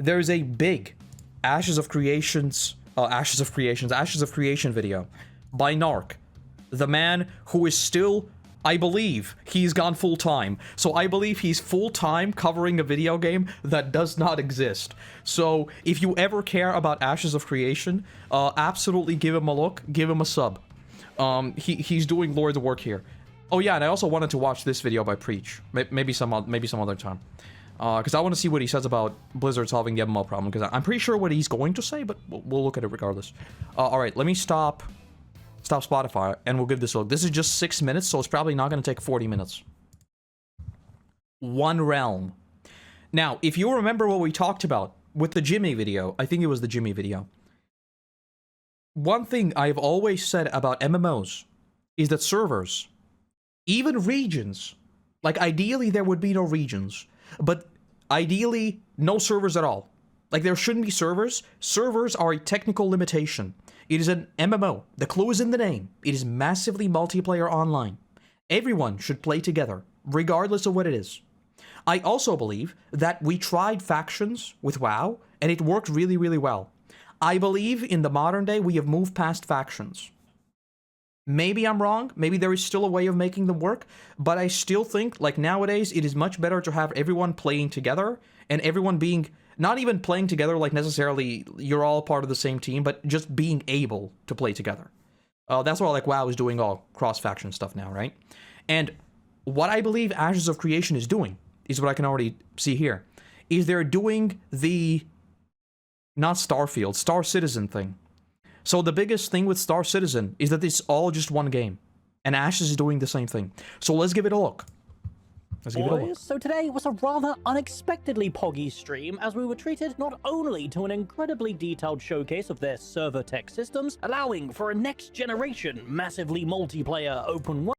there's a big Ashes of Creation video by Narc, the man who is still, I believe, he's gone full-time. So I believe he's full-time covering a video game that does not exist. So if you ever care about Ashes of Creation, absolutely give him a look, give him a sub. He's doing Lord's work here. Oh yeah, and I also wanted to watch this video by Preach. Maybe some other time. Because I want to see what he says about Blizzard solving the MMO problem, because I'm pretty sure what he's going to say, but we'll look at it regardless. Alright, let me stop Spotify, and we'll give this a look. This is just 6 minutes, so it's probably not going to take 40 minutes. One Realm. Now, if you remember what we talked about with the Jimmy video, I think it was the Jimmy video. One thing I've always said about MMOs is that servers, even regions, like ideally there would be no regions, but ideally no servers at all. Like there shouldn't be servers. Servers are a technical limitation. It is an MMO. The clue is in the name. It is massively multiplayer online. Everyone should play together, regardless of what it is. I also believe that we tried factions with WoW, and it worked really, really well. I believe in the modern day we have moved past factions. Maybe I'm wrong, maybe there is still a way of making them work, but I still think, like nowadays, it is much better to have everyone playing together, and everyone being, not even playing together like necessarily you're all part of the same team, but just being able to play together. That's why like WoW is doing all cross-faction stuff now, right? And what I believe Ashes of Creation is doing, is what I can already see here, is they're doing the, not Starfield, Star Citizen thing. So the biggest thing with Star Citizen is that it's all just one game. And Ashes is doing the same thing. So let's give it a look. So today was a rather unexpectedly poggy stream, as we were treated not only to an incredibly detailed showcase of their server tech systems, allowing for a next-generation, massively multiplayer open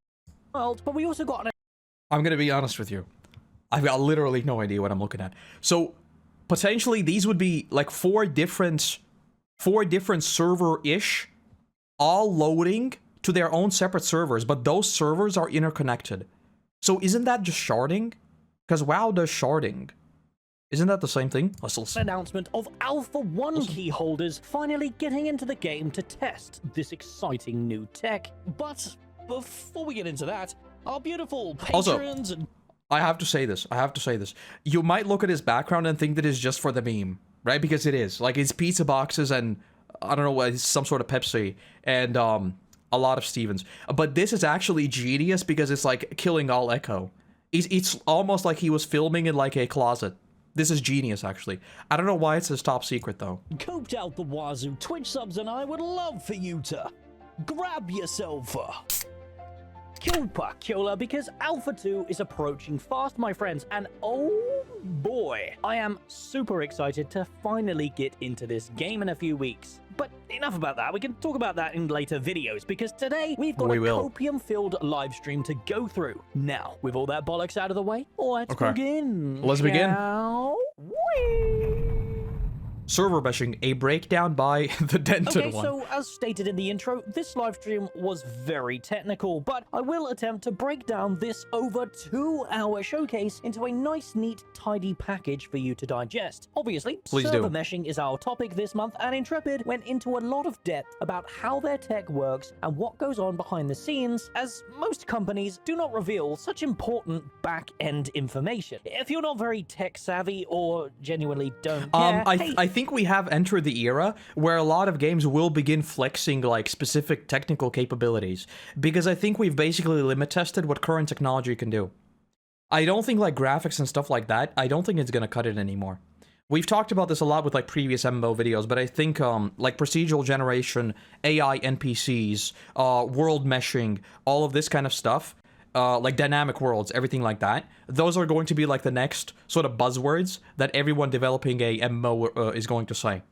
world, but we also got an... I'm gonna be honest with you. I've got literally no idea what I'm looking at. So, potentially these would be like four different server-ish, all loading to their own separate servers, but those servers are interconnected. So isn't that just sharding? Because WoW does sharding. Isn't that the same thing? Let's listen. Announcement of Alpha 1 key holders finally getting into the game to test this exciting new tech. But before we get into that, our beautiful patrons... Also, I have to say this. You might look at his background and think that it's just for the meme, right? Because it is. Like, it's pizza boxes and, I don't know, it's some sort of Pepsi and a lot of Stevens. But this is actually genius because it's like killing all echo. It's almost like he was filming in like a closet. This is genius, actually. I don't know why it says top secret, though. Coped out the wazoo, Twitch subs and I would love for you to grab yourself a Kilpa Killer, because Alpha 2 is approaching fast, my friends, and oh boy, I am super excited to finally get into this game in a few weeks. But enough about that, we can talk about that in later videos, because today we've got a copium-filled live stream to go through. Now, with all that bollocks out of the way, let's begin. Let's begin. Server bashing, a breakdown by the Denton one. So as stated in the intro, this live stream was very technical, but I will attempt to break down this over 2-hour showcase into a nice, neat, tidy package for you to digest. Obviously, server meshing is our topic this month, and Intrepid went into a lot of depth about how their tech works and what goes on behind the scenes, as most companies do not reveal such important back-end information. If you're not very tech-savvy or genuinely don't care, I think we have entered the era where a lot of games will begin flexing like specific technical capabilities, because I think we've basically limit tested what current technology can do. I don't think like graphics and stuff like that, I don't think it's gonna cut it anymore. We've talked about this a lot with like previous MMO videos, but I think like procedural generation, AI NPCs, world meshing, all of this kind of stuff, like dynamic worlds, everything like that, those are going to be like the next sort of buzzwords that everyone developing a MMO is going to say.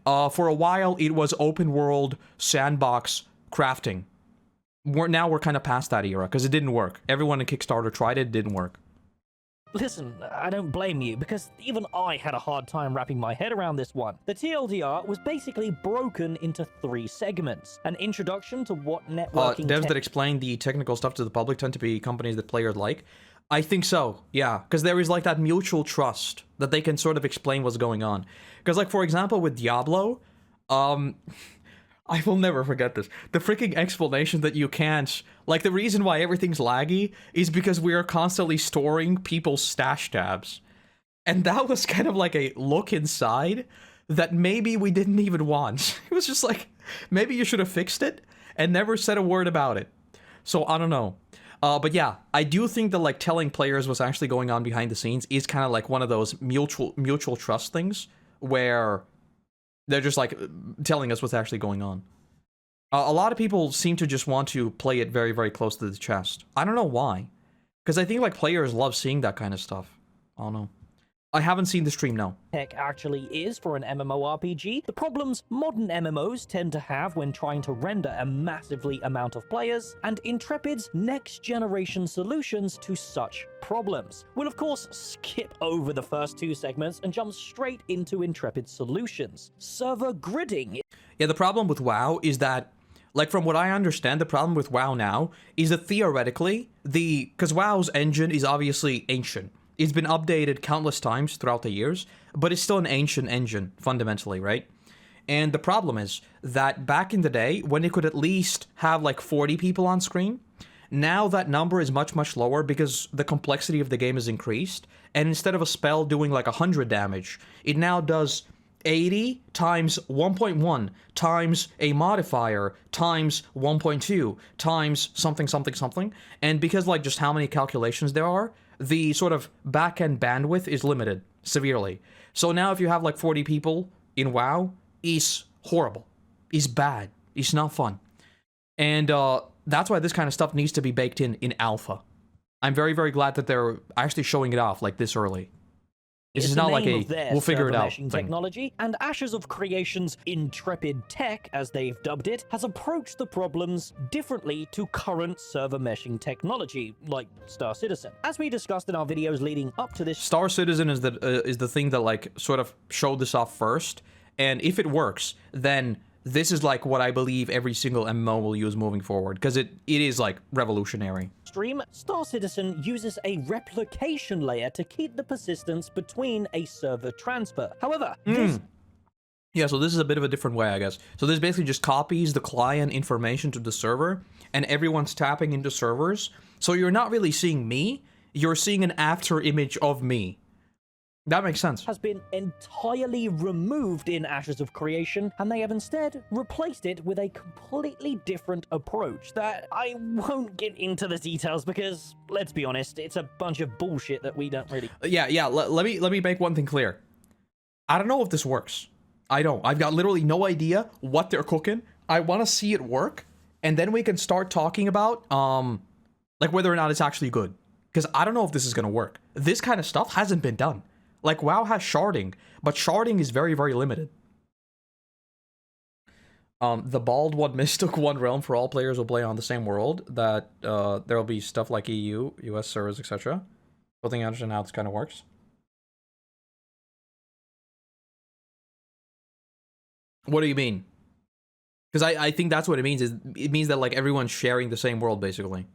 For a while, it was open world sandbox crafting. Now we're kind of past that era, because it didn't work. Everyone in Kickstarter tried it, it didn't work. Listen, I don't blame you, because even I had a hard time wrapping my head around this one. The TLDR was basically broken into 3 segments. An introduction to what networking devs that explain the technical stuff to the public tend to be companies that players like. I think so, yeah, because there is like that mutual trust that they can sort of explain what's going on. Because like, for example, with Diablo, I will never forget this. The freaking explanation that you can't, like, the reason why everything's laggy is because we are constantly storing people's stash tabs. And that was kind of like a look inside that maybe we didn't even want. It was just like, maybe you should have fixed it and never said a word about it. So I don't know. But yeah, I do think that like telling players what's actually going on behind the scenes is kind of like one of those mutual trust things where they're just like telling us what's actually going on. A lot of people seem to just want to play it very, very close to the chest. I don't know why. Because I think like players love seeing that kind of stuff. I don't know. I haven't seen the stream, no. Tech actually is for an MMORPG, the problems modern MMOs tend to have when trying to render a massively amount of players, and Intrepid's next-generation solutions to such problems. We'll of course skip over the first two segments and jump straight into Intrepid's solutions. Server gridding. Yeah, the problem with WoW is that, like from what I understand, the problem with WoW now is that theoretically, because WoW's engine is obviously ancient. It's been updated countless times throughout the years, but it's still an ancient engine, fundamentally, right? And the problem is that back in the day, when it could at least have like 40 people on screen, now that number is much, much lower because the complexity of the game has increased, and instead of a spell doing like 100 damage, it now does 80 times 1.1 times a modifier times 1.2 times something, something, something, and because like just how many calculations there are, the sort of back-end bandwidth is limited severely. So now if you have like 40 people in WoW, it's horrible. It's bad. It's not fun. And that's why this kind of stuff needs to be baked in alpha. I'm very, very glad that they're actually showing it off like this early. This is not like a we'll figure it out thing. Technology, and Ashes of Creation's Intrepid Tech, as they've dubbed it, has approached the problems differently to current server meshing technology, like Star Citizen. As we discussed in our videos leading up to this, Star Citizen is the thing that like sort of showed this off first, and if it works, then this is like what I believe every single MMO will use moving forward, because it is like revolutionary. Stream, Star Citizen uses a replication layer to keep the persistence between a server transfer. However, Yeah, so this is a bit of a different way, I guess. So this basically just copies the client information to the server, and everyone's tapping into servers. So you're not really seeing me, you're seeing an after image of me. That makes sense. Has been entirely removed in Ashes of Creation, and they have instead replaced it with a completely different approach that I won't get into the details because, let's be honest, it's a bunch of bullshit that we don't really... Yeah, let me make one thing clear. I don't know if this works. I don't. I've got literally no idea what they're cooking. I want to see it work, and then we can start talking about, like, whether or not it's actually good. Because I don't know if this is going to work. This kind of stuff hasn't been done. Like, WoW has sharding, but sharding is very, very limited. The bald one mistook one realm for all players will play on the same world, that there will be stuff like EU, US servers, etc. I think I understand how this kind of works. What do you mean? Because I think that's what it means. It means that, like, everyone's sharing the same world, basically.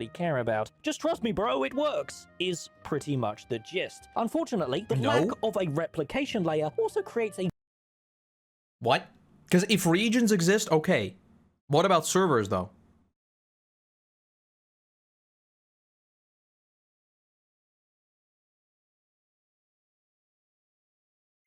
care about. Just trust me, bro, it works, is pretty much the gist. Unfortunately, the lack of a replication layer also creates a... What? Because if regions exist, okay. What about servers, though?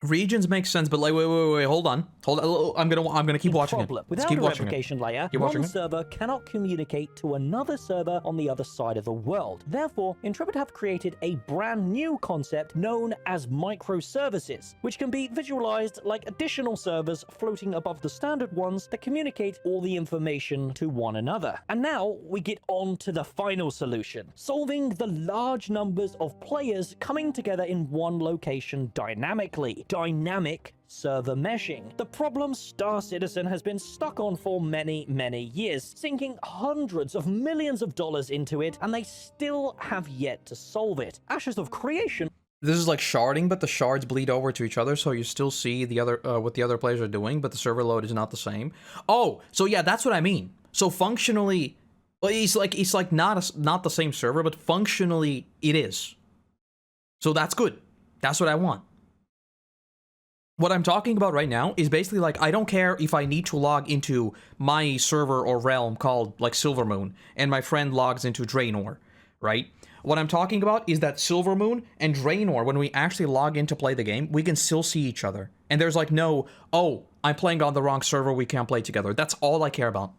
Regions make sense, but like, wait, hold on. I'm gonna keep watching it. Without keep a watching replication layer, watching one server cannot communicate to another server on the other side of the world. Therefore, Intrepid have created a brand new concept known as microservices, which can be visualized like additional servers floating above the standard ones that communicate all the information to one another. And now we get on to the final solution, solving the large numbers of players coming together in one location dynamically. Dynamic server meshing. The problem Star Citizen has been stuck on for many, many years, sinking hundreds of millions of dollars into it, and they still have yet to solve it. Ashes of Creation... This is like sharding, but the shards bleed over to each other, so you still see the other what the other players are doing, but the server load is not the same. Oh, so yeah, that's what I mean. So functionally, Well, it's like not the same server, but functionally it is. So that's good. That's what I want. What I'm talking about right now is basically like, I don't care if I need to log into my server or realm called like Silvermoon and my friend logs into Draenor, right? What I'm talking about is that Silvermoon and Draenor, when we actually log in to play the game, we can still see each other. And there's like no, oh, I'm playing on the wrong server, we can't play together. That's all I care about.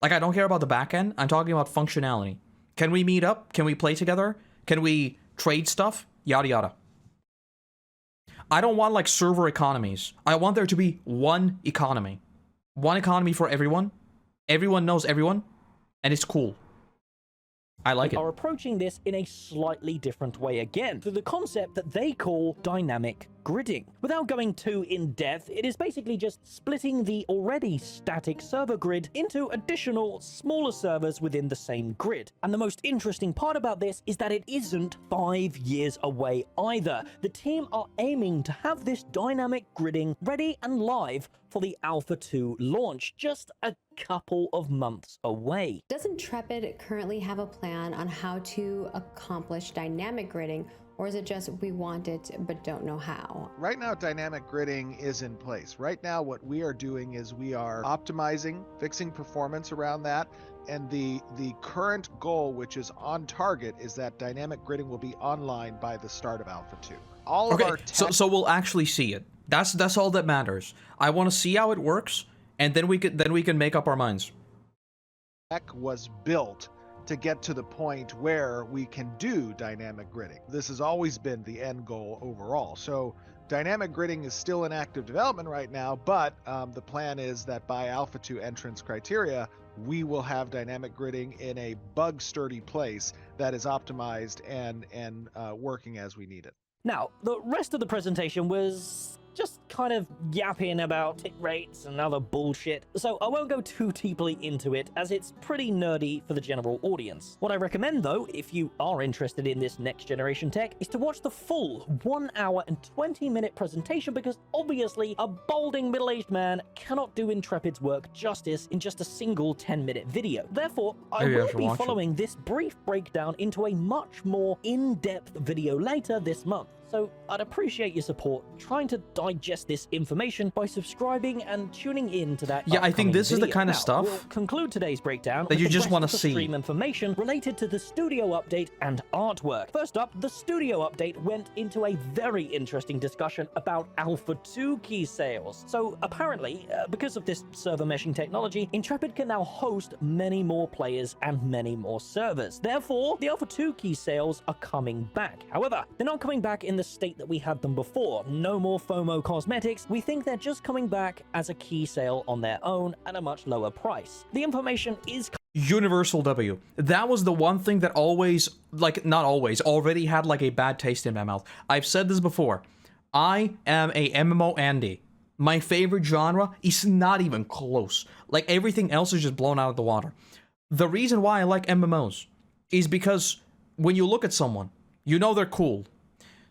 Like, I don't care about the back end, I'm talking about functionality. Can we meet up? Can we play together? Can we trade stuff? Yada yada. I don't want like server economies. I want there to be one economy. One economy for everyone. Everyone knows everyone. And it's cool. I like it. Are approaching this in a slightly different way again, through the concept that they call dynamic gridding. Without going too in-depth, it is basically just splitting the already static server grid into additional, smaller servers within the same grid. And the most interesting part about this is that it isn't 5 years away either. The team are aiming to have this dynamic gridding ready and live for the Alpha 2 launch, just a couple of months away. Doesn't Trepid currently have a plan on how to accomplish dynamic gridding, or is it just we want it but don't know how? Right now, dynamic gridding is in place. Right now, what we are doing is we are optimizing, fixing performance around that, and the current goal, which is on target, is that dynamic gridding will be online by the start of Alpha 2. All of our so we'll actually see it. That's all that matters. I want to see how it works, and then we can make up our minds. Tech was built to get to the point where we can do dynamic gridding. This has always been the end goal overall. So dynamic gridding is still in active development right now, but the plan is that by Alpha 2 entrance criteria, we will have dynamic gridding in a bug-sturdy place that is optimized and working as we need it. Now, the rest of the presentation was just kind of yapping about tick rates and other bullshit, so I won't go too deeply into it as it's pretty nerdy for the general audience. What I recommend though, if you are interested in this next generation tech, is to watch the full 1 hour and 20-minute presentation, because obviously a balding middle-aged man cannot do Intrepid's work justice in just a single 10-minute video. Therefore, I will be following this brief breakdown into a much more in-depth video later this month. So I'd appreciate your support trying to digest this information by subscribing and tuning in to that. Yeah, I think this video. is the kind of Now, stuff we'll conclude today's breakdown that you with just the want to rest of the see. stream information related to the studio update and artwork. First up, the studio update went into a very interesting discussion about Alpha 2 key sales. So apparently, because of this server meshing technology, Intrepid can now host many more players and many more servers. Therefore, the Alpha 2 key sales are coming back. However, they're not coming back in the state that we had them before. No more FOMO cosmetics. We think they're just coming back as a key sale on their own at a much lower price. The information is Universal W. That was the one thing that always, like, not always, already had like a bad taste in my mouth. I've said this before. I am a MMO Andy. My favorite genre is not even close. Like, everything else is just blown out of the water. The reason why I like MMOs is because when you look at someone, you know they're cool.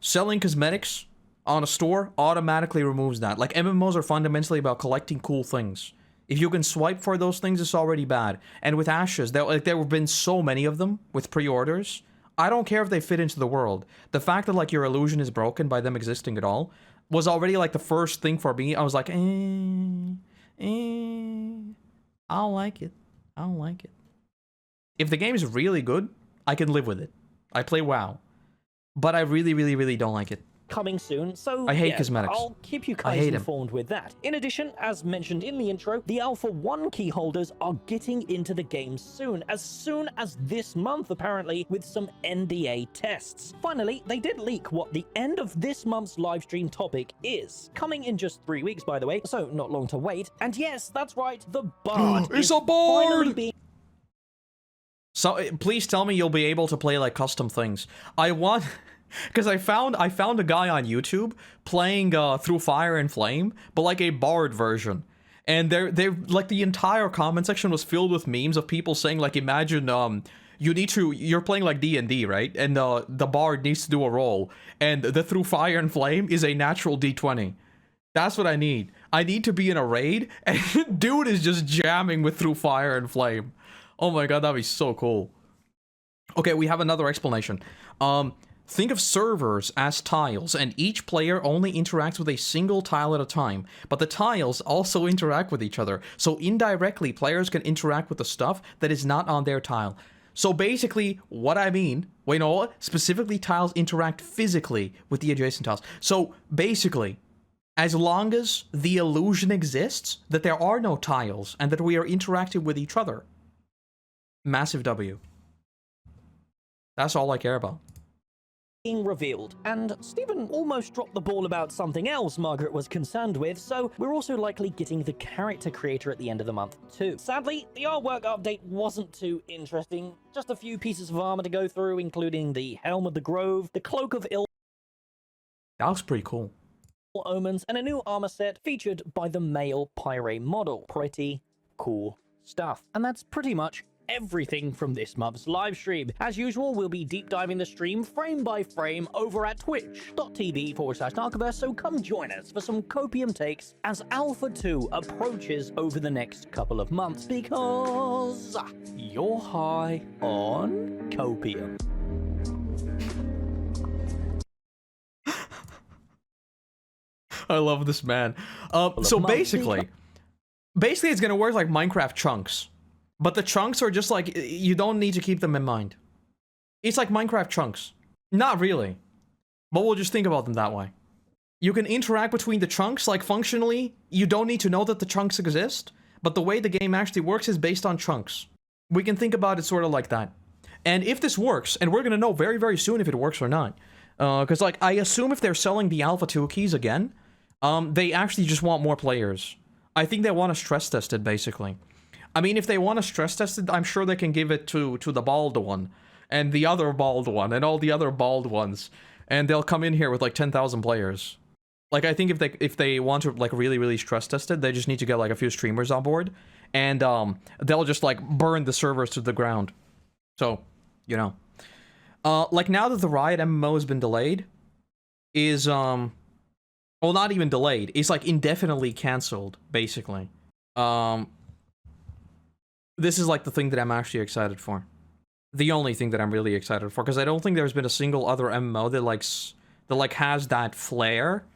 Selling cosmetics on a store automatically removes that. Like, MMOs are fundamentally about collecting cool things. If you can swipe for those things, it's already bad. And with Ashes, there have been so many of them with pre-orders. I don't care if they fit into the world. The fact that, like, your illusion is broken by them existing at all was already, like, the first thing for me. I was like, I don't like it. I don't like it. If the game is really good, I can live with it. I play WoW. But I really, really, really don't like it. Coming soon, so I hate cosmetics. I'll keep you guys informed with that. In addition, as mentioned in the intro, the Alpha 1 key holders are getting into the game soon as this month apparently, with some NDA tests. Finally, they did leak what the end of this month's livestream topic is. Coming in just 3 weeks, by the way, so not long to wait. And yes, that's right, the Bard It's is a Bard! finally being... So please tell me you'll be able to play like custom things. I want, because I found a guy on YouTube playing Through Fire and Flame, but like a Bard version. And they're like, the entire comment section was filled with memes of people saying, like, imagine you're playing like D&D, right? And the Bard needs to do a roll, and the Through Fire and Flame is a natural D20. That's what I need. I need to be in a raid, and dude is just jamming with Through Fire and Flame. Oh my god, that'd be so cool. Okay, we have another explanation. Think of servers as tiles, and each player only interacts with a single tile at a time, but the tiles also interact with each other, so indirectly players can interact with the stuff that is not on their tile. So basically, what I mean, wait, no, what? Specifically tiles interact physically with the adjacent tiles. So basically, as long as the illusion exists that there are no tiles and that we are interacting with each other, massive W. That's all I care about. Being revealed, and Stephen almost dropped the ball about something else Margaret was concerned with, so we're also likely getting the character creator at the end of the month too. Sadly, the artwork update wasn't too interesting, just a few pieces of armor to go through, including the Helm of the Grove, the Cloak of Ill That looks pretty cool. Omens, and a new armor set featured by the male Pyre model. Pretty cool stuff. And that's pretty much everything from this month's live stream. As usual, we'll be deep diving the stream frame by frame over at twitch.tv/Narcoverse, so come join us for some copium takes as Alpha 2 approaches over the next couple of months, because you're high on copium. I love this man. So basically it's gonna work like Minecraft chunks. But the chunks are just like, you don't need to keep them in mind. It's like Minecraft chunks. Not really. But we'll just think about them that way. You can interact between the chunks, like functionally, you don't need to know that the chunks exist, but the way the game actually works is based on chunks. We can think about it sort of like that. And if this works, and we're gonna know very, very soon if it works or not, because like, I assume if they're selling the Alpha 2 keys again, they actually just want more players. I think they want to stress test it, basically. I mean, if they want to stress test it, I'm sure they can give it to the bald one, and the other bald one, and all the other bald ones, and they'll come in here with like 10,000 players. Like, I think if they want to like really stress test it, they just need to get like a few streamers on board, and they'll just like burn the servers to the ground. So, you know, like now that the Riot MMO has been delayed, is well, not even delayed, it's like indefinitely cancelled, basically. This is like the thing that I'm actually excited for. The only thing that I'm really excited for, because I don't think there's been a single other MMO that has that flair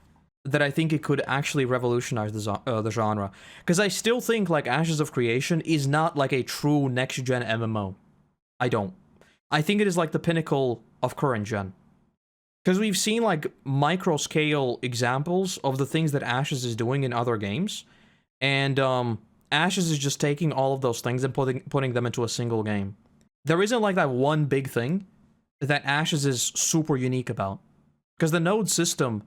that I think it could actually revolutionize the genre. Because I still think like Ashes of Creation is not like a true next-gen MMO. I don't. I think it is like the pinnacle of current gen. Because we've seen like micro-scale examples of the things that Ashes is doing in other games, and Ashes is just taking all of those things and putting them into a single game. There isn't like that one big thing that Ashes is super unique about. Because the node system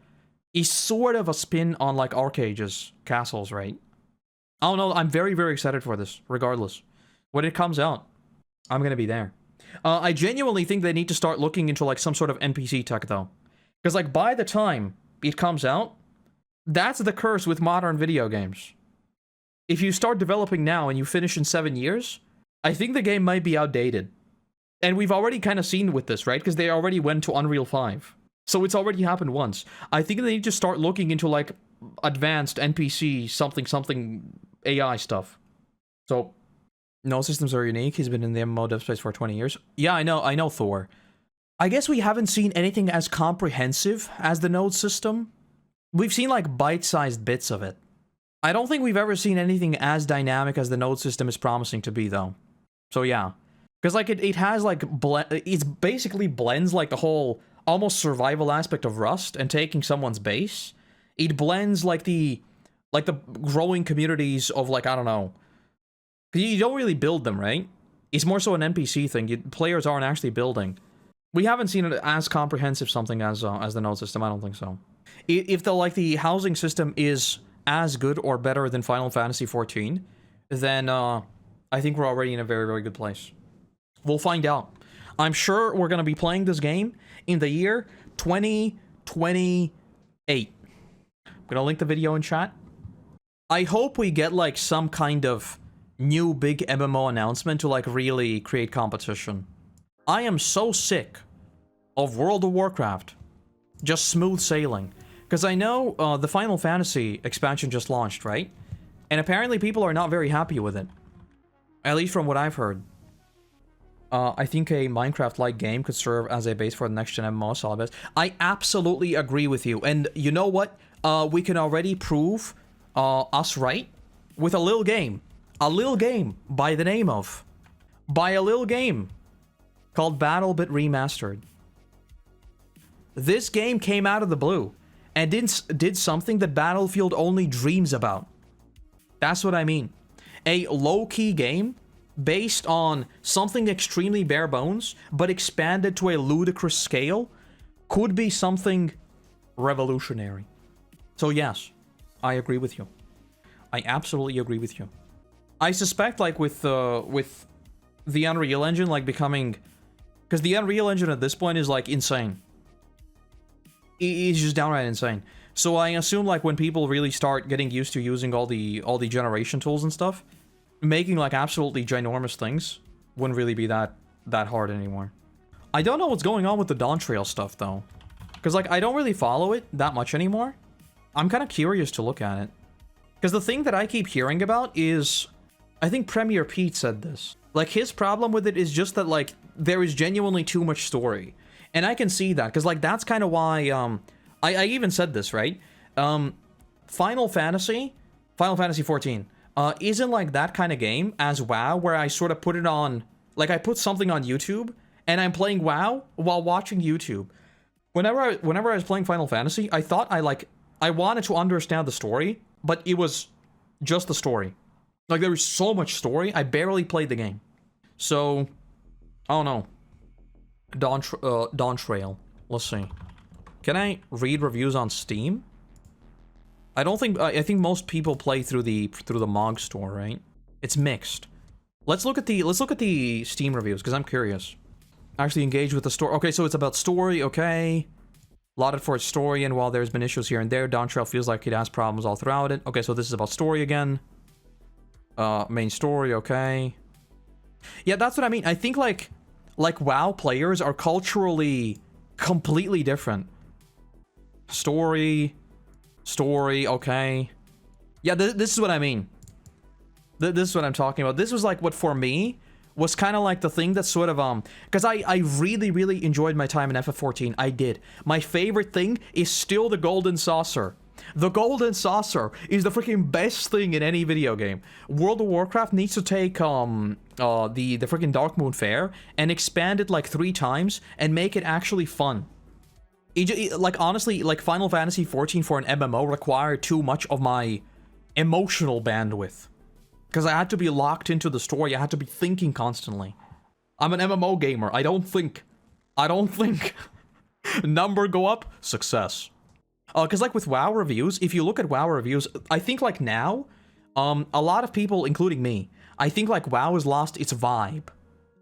is sort of a spin on like Arcage's castles, right? I don't know, I'm very, very excited for this, regardless. When it comes out, I'm gonna be there. I genuinely think they need to start looking into like some sort of NPC tech though. Because like by the time it comes out, that's the curse with modern video games. If you start developing now and you finish in 7 years, I think the game might be outdated. And we've already kind of seen with this, right? Because they already went to Unreal 5. So it's already happened once. I think they need to start looking into like advanced NPC something AI stuff. So, no systems are unique. He's been in the MMO dev space for 20 years. Yeah, I know Thor. I guess we haven't seen anything as comprehensive as the node system. We've seen like bite-sized bits of it. I don't think we've ever seen anything as dynamic as the node system is promising to be, though. So yeah. Because like it has like, it's basically blends like the whole almost survival aspect of Rust and taking someone's base. It blends like the growing communities of like, I don't know. You don't really build them, right? It's more so an NPC thing. Players aren't actually building. We haven't seen it as comprehensive something as the node system. I don't think so. If the housing system is as good or better than Final Fantasy XIV, then I think we're already in a very, very good place. We'll find out. I'm sure we're going to be playing this game in the year 2028. I'm going to link the video in chat. I hope we get like some kind of new big MMO announcement to like really create competition. I am so sick of World of Warcraft just smooth sailing. Because I know the Final Fantasy expansion just launched, right? And apparently people are not very happy with it. At least from what I've heard. I think a Minecraft-like game could serve as a base for the next-gen MMO solid base. I absolutely agree with you. And you know what? We can already prove us right with a little game. A little game by the name of... By a little game called BattleBit Remastered. This game came out of the blue and did something that Battlefield only dreams about. That's what I mean. A low-key game based on something extremely bare bones, but expanded to a ludicrous scale, could be something revolutionary. So yes, I agree with you. I absolutely agree with you. I suspect, like, with the Unreal Engine, like, becoming... Because the Unreal Engine at this point is, like, insane. It's just downright insane. So I assume, like, when people really start getting used to using all the generation tools and stuff, making, like, absolutely ginormous things wouldn't really be that hard anymore. I don't know what's going on with the Dawn Trail stuff, though. Because, like, I don't really follow it that much anymore. I'm kind of curious to look at it. Because the thing that I keep hearing about is... I think Premier Pete said this. Like, his problem with it is just that, like, there is genuinely too much story. And I can see that, because, like, that's kind of why, I even said this, right? Final Fantasy 14, isn't like that kind of game as WoW, where I sort of put it on, like, I put something on YouTube, and I'm playing WoW while watching YouTube. Whenever I was playing Final Fantasy, I thought I wanted to understand the story, but it was just the story. Like, there was so much story, I barely played the game. So, I don't know. Dawn Trail. Let's see. Can I read reviews on Steam? I don't think... I think most people play through the MOG store, right? It's mixed. Let's look at the Steam reviews, because I'm curious. Actually engage with the story. Okay, so it's about story, okay. Lauded for its story, and while there's been issues here and there, Dawn Trail feels like it has problems all throughout it. Okay, so this is about story again. Main story, okay. Yeah, that's what I mean. I think, like WoW players are culturally completely different. Story, okay. Yeah, this is what I mean. This is what I'm talking about. This was, like, what for me was kind of like the thing that sort of, because I really, really enjoyed my time in FF14. I did. My favorite thing is still the Golden Saucer. The Golden Saucer is the freaking best thing in any video game. World of Warcraft needs to take, the freaking Darkmoon Fair and expand it, like, 3 times and make it actually fun. Like, honestly, like, Final Fantasy 14 for an MMO required too much of my emotional bandwidth. Because I had to be locked into the story, I had to be thinking constantly. I'm an MMO gamer, I don't think. Number go up, success. Because, like, with WoW reviews, if you look at WoW reviews, I think, like, now, a lot of people, including me, I think, like, WoW has lost its vibe.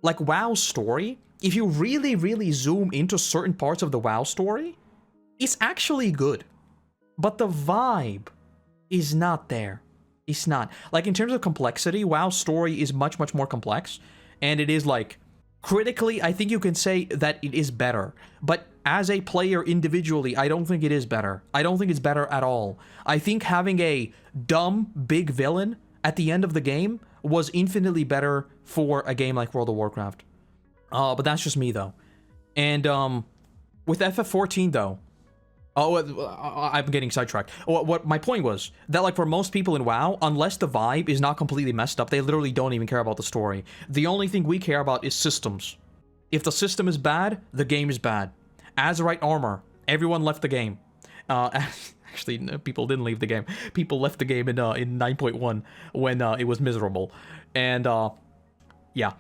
Like, WoW's story, if you really, really zoom into certain parts of the WoW story, it's actually good. But the vibe is not there. It's not. Like, in terms of complexity, WoW's story is much, much more complex. And it is, like, critically, I think you can say that it is better. But as a player individually, I don't think it is better. I don't think it's better at all. I think having a dumb, big villain at the end of the game was infinitely better for a game like World of Warcraft. But that's just me, though. And, with FF14, though, I'm getting sidetracked. What my point was, that, like, for most people in WoW, unless the vibe is not completely messed up, they literally don't even care about the story. The only thing we care about is systems. If the system is bad, the game is bad. Azerite armor, everyone left the game. Actually, no, people didn't leave the game. People left the game in 9.1 when it was miserable. And, yeah.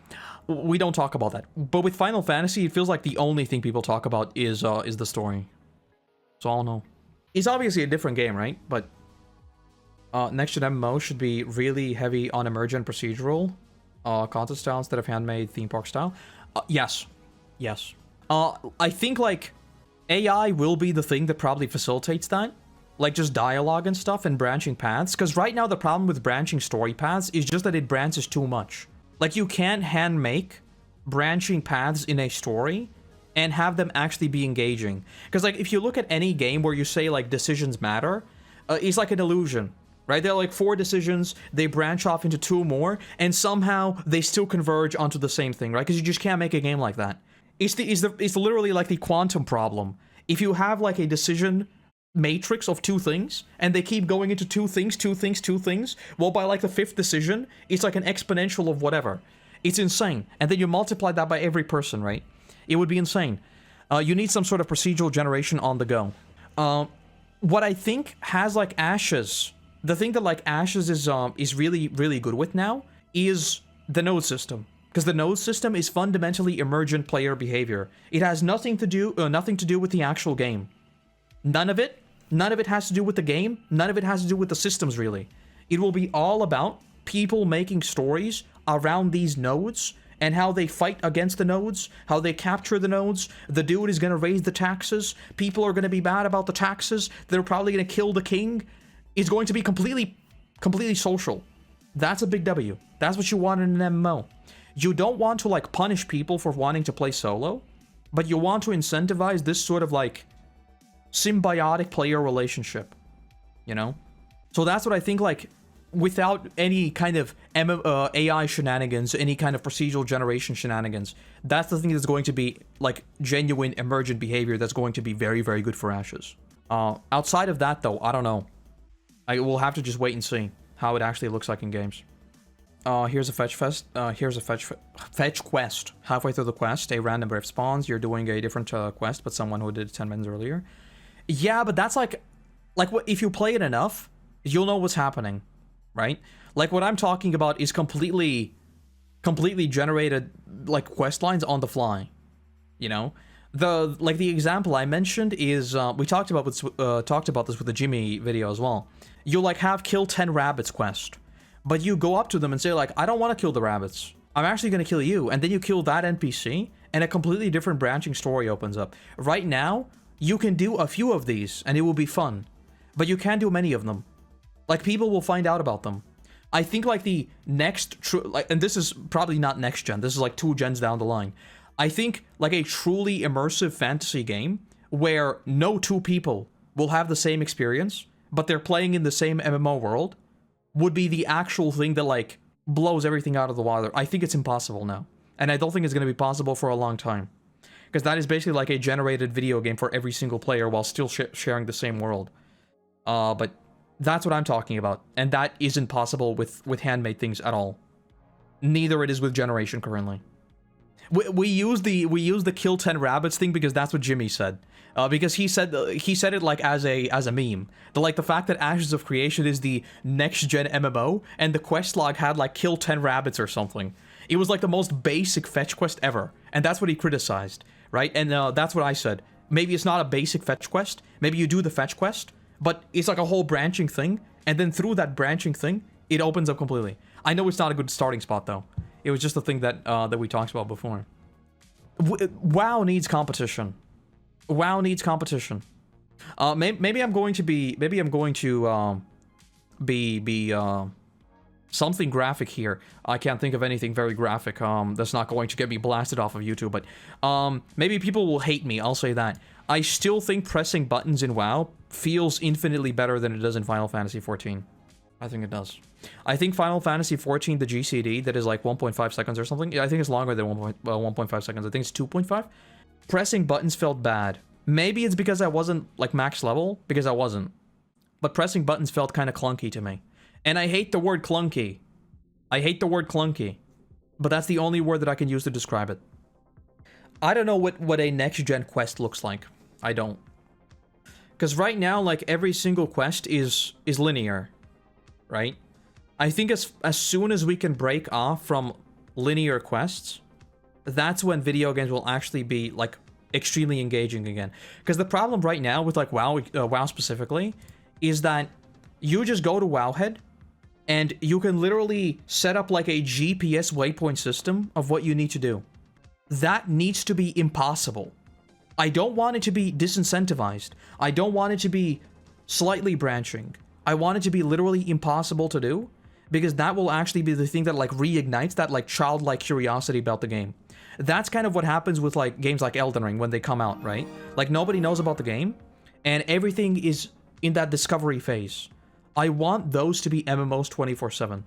We don't talk about that. But with Final Fantasy, it feels like the only thing people talk about is the story. So I don't know. It's obviously a different game, right? But next-gen MMO should be really heavy on emergent procedural content style instead of handmade theme park style. Yes. Yes. I think, like, AI will be the thing that probably facilitates that. Like, just dialogue and stuff and branching paths. Because right now the problem with branching story paths is just that it branches too much. Like, you can't hand-make branching paths in a story and have them actually be engaging. Because, like, if you look at any game where you say, like, decisions matter, it's like an illusion. right? They're like 4 decisions, they branch off into 2 more, and somehow they still converge onto the same thing, right? Because you just can't make a game like that. It's literally like the quantum problem. If you have like a decision matrix of 2 things, and they keep going into 2 things, 2 things, 2 things, well, by like the 5th decision, it's like an exponential of whatever. It's insane. And then you multiply that by every person, right? It would be insane. You need some sort of procedural generation on the go. What I think has like Ashes, the thing that like Ashes is really, really good with now is the node system. Because the node system is fundamentally emergent player behavior. It has nothing to do with the actual game. None of it has to do with the game. None of it has to do with the systems, really. It will be all about people making stories around these nodes and how they fight against the nodes, how they capture the nodes. The dude is going to raise the taxes. People are going to be mad about the taxes. They're probably going to kill the king. It's going to be completely social. That's a big W. That's what you want in an MMO. You don't want to like punish people for wanting to play solo, but you want to incentivize this sort of like symbiotic player relationship, you know? So that's what I think, like, without any kind of AI shenanigans, any kind of procedural generation shenanigans, that's the thing that's going to be like genuine emergent behavior that's going to be very, very good for Ashes. Outside of that, though, I don't know. I will have to just wait and see how it actually looks like in games. Here's a fetch quest. Halfway through the quest, a random rift spawns. You're doing a different quest, but someone who did it 10 minutes earlier. Yeah, but that's like what, if you play it enough, you'll know what's happening, right? Like what I'm talking about is completely generated like quest lines on the fly, you know. The example I mentioned is we talked about this with the Jimmy video as well. You like have kill 10 rabbits quest. But you go up to them and say, like, I don't want to kill the rabbits. I'm actually going to kill you. And then you kill that NPC, and a completely different branching story opens up. Right now, you can do a few of these, and it will be fun. But you can't do many of them. Like, people will find out about them. I think, like, the next... and this is probably not next gen. This is, like, 2 gens down the line. I think, like, a truly immersive fantasy game where no 2 people will have the same experience, but they're playing in the same MMO world, would be the actual thing that, like, blows everything out of the water. I think it's impossible now. And I don't think it's going to be possible for a long time. Because that is basically like a generated video game for every single player while still sharing the same world. But that's what I'm talking about. And that isn't possible with handmade things at all. Neither it is with Generation currently. We use the kill 10 rabbits thing because that's what Jimmy said. Because he said it like as a meme. The fact that Ashes of Creation is the next gen MMO and the quest log had like kill 10 rabbits or something. It was like the most basic fetch quest ever, and that's what he criticized, right? And that's what I said. Maybe it's not a basic fetch quest. Maybe you do the fetch quest, but it's like a whole branching thing, and then through that branching thing, it opens up completely. I know it's not a good starting spot though. It was just the thing that we talked about before. WoW needs competition. WoW needs competition. Maybe I'm going to be something graphic here. I can't think of anything very graphic that's not going to get me blasted off of YouTube, but maybe people will hate me, I'll say that. I still think pressing buttons in WoW feels infinitely better than it does in Final Fantasy XIV. I think it does. I think Final Fantasy XIV, the GCD, that is like 1.5 seconds or something. I think it's longer than 1.5 seconds. I think it's 2.5. Pressing buttons felt bad. Maybe it's because I wasn't like max level, because I wasn't. But pressing buttons felt kind of clunky to me. And I hate the word clunky. I hate the word clunky. But that's the only word that I can use to describe it. I don't know what a next-gen quest looks like. I don't. Because right now, like, every single quest is linear. Right? I think as soon as we can break off from linear quests, that's when video games will actually be, like, extremely engaging again. Because the problem right now with, like, WoW specifically, is that you just go to Wowhead, and you can literally set up, like, a GPS waypoint system of what you need to do. That needs to be impossible. I don't want it to be disincentivized. I don't want it to be slightly branching. I want it to be literally impossible to do, because that will actually be the thing that, like, reignites that, like, childlike curiosity about the game. That's kind of what happens with, like, games like Elden Ring when they come out, right? Like, nobody knows about the game, and everything is in that discovery phase. I want those to be MMOs 24/7.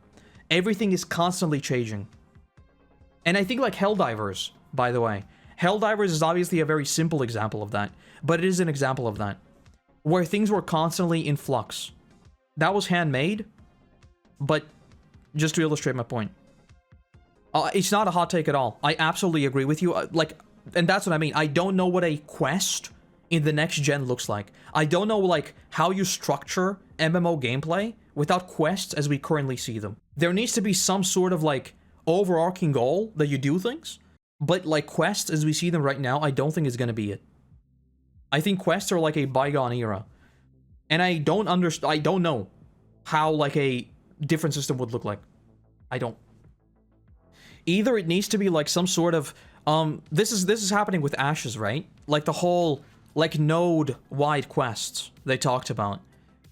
Everything is constantly changing. And I think like Helldivers, by the way. Helldivers is obviously a very simple example of that, but it is an example of that. Where things were constantly in flux. That was handmade, but just to illustrate my point. It's not a hot take at all. I absolutely agree with you. And that's what I mean. I don't know what a quest in the next gen looks like. I don't know like how you structure MMO gameplay without quests as we currently see them. There needs to be some sort of like overarching goal that you do things, but like quests as we see them right now, I don't think is going to be it. I think quests are like a bygone era. And I don't know how like a different system would look like. I don't. Either it needs to be like some sort of this is happening with Ashes, right? Like the whole like node wide quests they talked about.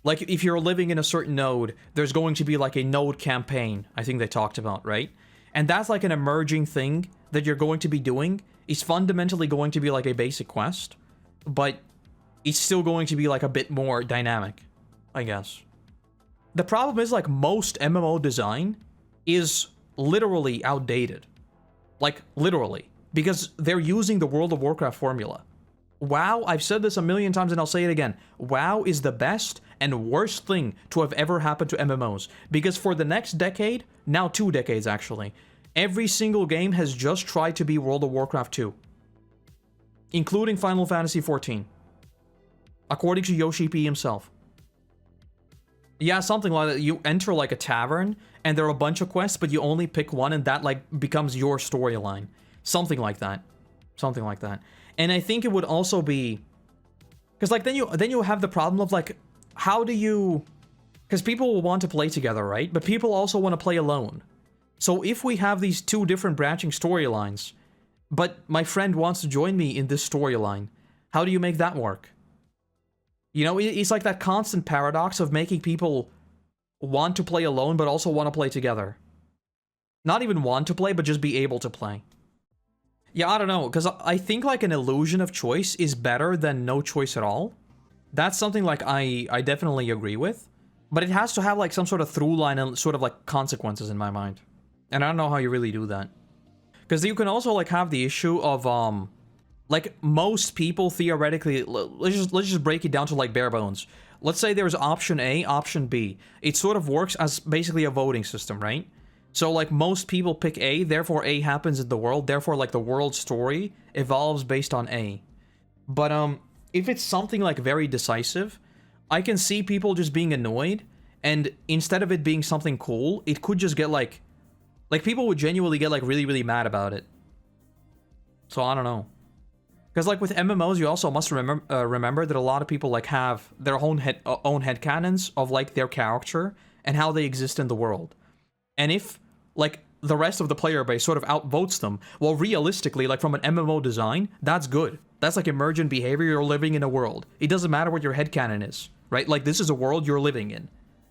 Like if you're living in a certain node, there's going to be like a node campaign, I think they talked about, right? And that's like an emerging thing that you're going to be doing. It's fundamentally going to be like a basic quest, but it's still going to be like a bit more dynamic, I guess. The problem is like most MMO design is literally outdated. Like literally. Because they're using the World of Warcraft formula. WoW, I've said this a million times and I'll say it again. WoW is the best and worst thing to have ever happened to MMOs. Because for the next decade, now 2 decades actually, every single game has just tried to be World of Warcraft 2. Including Final Fantasy XIV. According to Yoshi P himself. Yeah, something like that. You enter like a tavern and there are a bunch of quests, but you only pick one and that like becomes your storyline. Something like that. Something like that. And I think it would also be... Because like then you have the problem of like, how do you... Because people will want to play together, right? But people also want to play alone. So if we have these 2 different branching storylines, but my friend wants to join me in this storyline, how do you make that work? You know, it's like that constant paradox of making people want to play alone, but also want to play together. Not even want to play, but just be able to play. Yeah, I don't know, because I think like an illusion of choice is better than no choice at all. That's something like I definitely agree with. But it has to have like some sort of through line and sort of like consequences in my mind. And I don't know how you really do that. Because you can also like have the issue of like most people theoretically, let's just break it down to like bare bones. Let's say there's option A, option B. It sort of works as basically a voting system, right? So like most people pick A, therefore A happens in the world, therefore like the world story evolves based on A. But if it's something like very decisive, I can see people just being annoyed, and instead of it being something cool, it could just get like people would genuinely get like really mad about it. So I don't know. Because like with MMOs, you also must remember that a lot of people like have their own headcanons of like their character and how they exist in the world. And if like the rest of the player base sort of outvotes them, well, realistically, like from an MMO design, that's good. That's like emergent behavior. You're living in a world. It doesn't matter what your headcanon is, right? Like this is a world you're living in.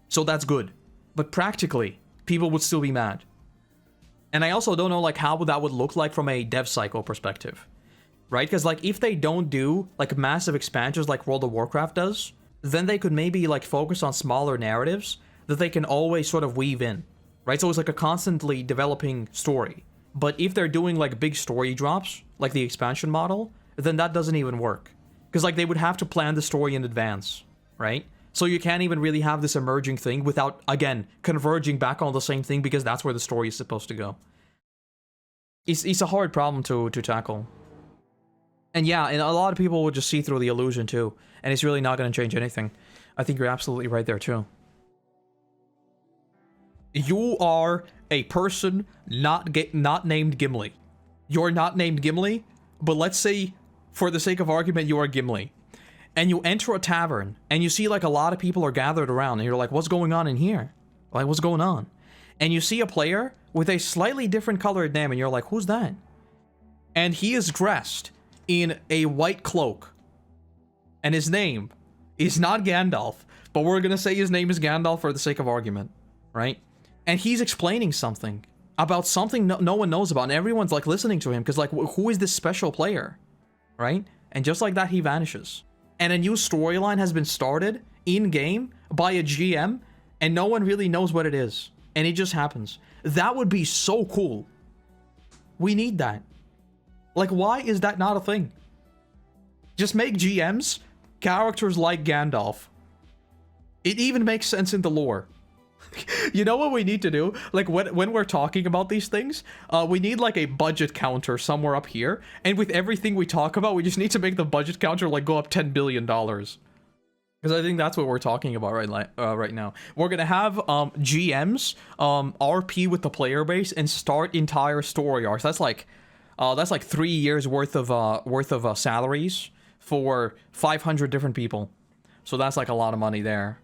So that's good. But practically, people would still be mad. And I also don't know like how that would look like from a dev cycle perspective. Right? Because like if they don't do like massive expansions like World of Warcraft does, then they could maybe like focus on smaller narratives that they can always sort of weave in. Right? So it's like a constantly developing story. But if they're doing like big story drops, like the expansion model, then that doesn't even work. Because like they would have to plan the story in advance. Right? So you can't even really have this emerging thing without, again, converging back on the same thing because that's where the story is supposed to go. It's a hard problem to tackle. And yeah, and a lot of people will just see through the illusion too, and it's really not going to change anything. I think you're absolutely right there too. You are a person not named Gimli. You're not named Gimli, but let's say, for the sake of argument, you are Gimli. And you enter a tavern, and you see like a lot of people are gathered around, and you're like, what's going on in here? Like, what's going on? And you see a player with a slightly different colored name, and you're like, who's that? And he is dressed in a white cloak. And his name is not Gandalf, but we're gonna say his name is Gandalf for the sake of argument, right? And he's explaining something about something no one knows about, and everyone's like listening to him because like, who is this special player, right? And just like that, he vanishes. And a new storyline has been started in-game by a GM and no one really knows what it is, and it just happens. That would be so cool. We need that. Like, why is that not a thing? Just make GMs characters like Gandalf. It even makes sense in the lore. You know what we need to do? Like, when we're talking about these things, we need like a budget counter somewhere up here, and with everything we talk about, we just need to make the budget counter like go up $10 billion. Because I think that's what we're talking about right now. We're gonna have GMs RP with the player base and start entire story arcs. That's like 3 years worth of salaries for 500 different people. So that's like a lot of money there.